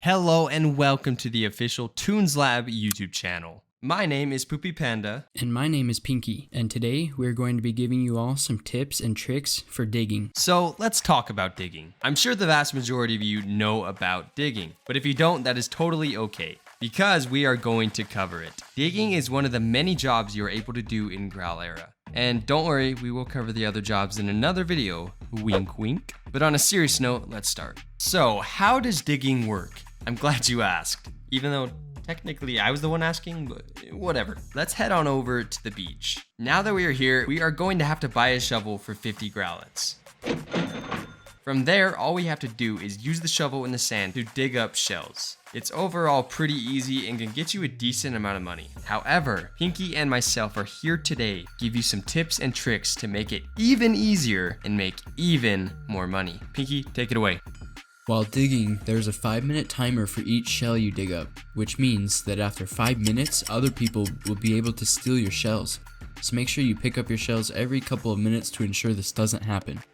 Hello and welcome to the official Toons Lab YouTube channel. My name is PoopyPanda. And my name is Pinky, and today we're going to be giving you all some tips and tricks for digging. So let's talk about digging. I'm sure the vast majority of you know about digging, but if you don't, that is totally okay, because we are going to cover it. Digging is one of the many jobs you are able to do in GraalEra. And don't worry, we will cover the other jobs in another video, wink wink. But on a serious note, let's start. So, how does digging work? I'm glad you asked, even though technically I was the one asking, but whatever. Let's head on over to the beach. Now that we are here, we are going to have to buy a shovel for 50 graalets. From there, all we have to do is use the shovel in the sand to dig up shells. It's overall pretty easy and can get you a decent amount of money. However, Pinky and myself are here today to give you some tips and tricks to make it even easier and make even more money. Pinky, take it away. While digging, there's a 5-minute timer for each shell you dig up, which means that after 5 minutes, other people will be able to steal your shells. So make sure you pick up your shells every couple of minutes to ensure this doesn't happen.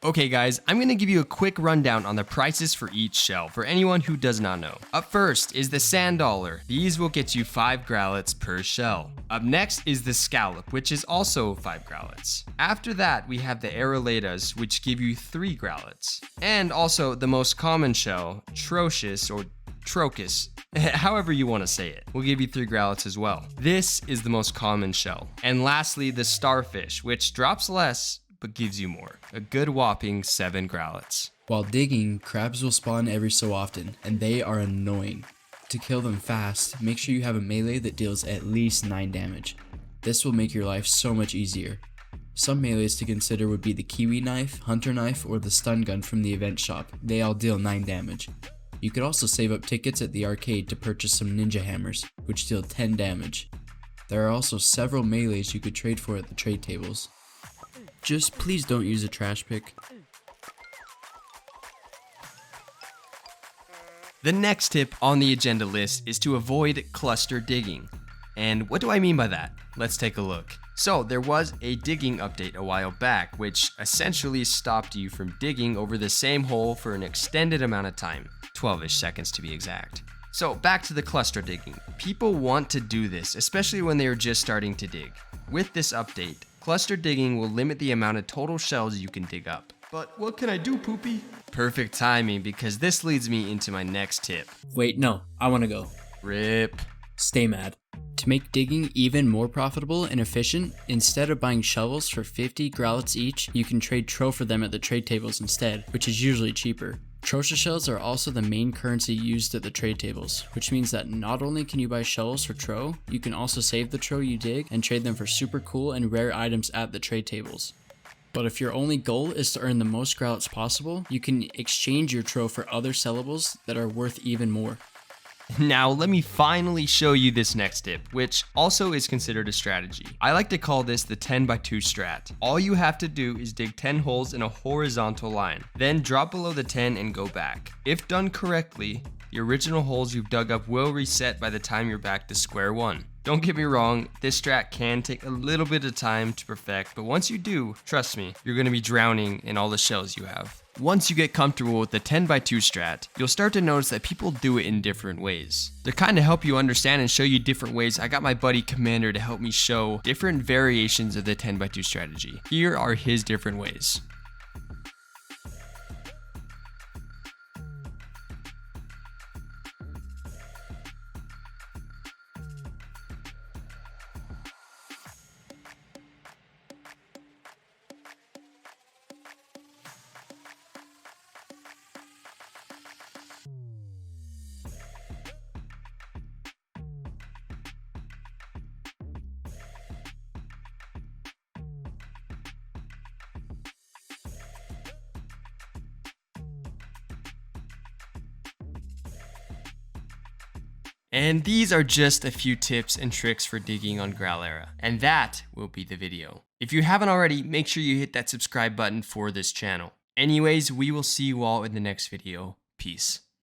Okay guys, I'm going to give you a quick rundown on the prices for each shell for anyone who does not know. Up first is the sand dollar. These will get you 5 graalets per shell. Up next is the scallop, which is also 5 graalets. After that, we have the aeroletas, which give you 3 graalets. And also the most common shell, Trocious or Trocus, however you want to say it, will give you 3 graalets as well. This is the most common shell. And lastly, the starfish, which drops less, but gives you more. A good whopping 7 graalets. While digging, crabs will spawn every so often, and they are annoying. To kill them fast, make sure you have a melee that deals at least 9 damage. This will make your life so much easier. Some melees to consider would be the kiwi knife, hunter knife, or the stun gun from the event shop. They all deal 9 damage. You could also save up tickets at the arcade to purchase some ninja hammers, which deal 10 damage. There are also several melees you could trade for at the trade tables. Just please don't use a trash pick. The next tip on the agenda list is to avoid cluster digging. And what do I mean by that? Let's take a look. So there was a digging update a while back, which essentially stopped you from digging over the same hole for an extended amount of time, 12-ish seconds to be exact. So back to the cluster digging. People want to do this, especially when they are just starting to dig. With this update, cluster digging will limit the amount of total shells you can dig up. But what can I do, Poopy? Perfect timing, because this leads me into my next tip. Wait, no, I want to go. Rip. Stay mad. To make digging even more profitable and efficient, instead of buying shovels for 50 graalets each, you can trade tro for them at the trade tables instead, which is usually cheaper. Trocha shells are also the main currency used at the trade tables, which means that not only can you buy shells for tro, you can also save the tro you dig and trade them for super cool and rare items at the trade tables. But if your only goal is to earn the most graalets possible, you can exchange your tro for other sellables that are worth even more. Now let me finally show you this next tip, which also is considered a strategy. I like to call this the 10x2 strat. All you have to do is dig 10 holes in a horizontal line, then drop below the 10 and go back. If done correctly, the original holes you've dug up will reset by the time you're back to square one. Don't get me wrong, this strat can take a little bit of time to perfect, but once you do, trust me, you're going to be drowning in all the shells you have. Once you get comfortable with the 10x2 strat, you'll start to notice that people do it in different ways. To kind of help you understand and show you different ways, I got my buddy Commander to help me show different variations of the 10x2 strategy. Here are his different ways. And these are just a few tips and tricks for digging on GraalEra. And that will be the video. If you haven't already, make sure you hit that subscribe button for this channel. Anyways, we will see you all in the next video. Peace.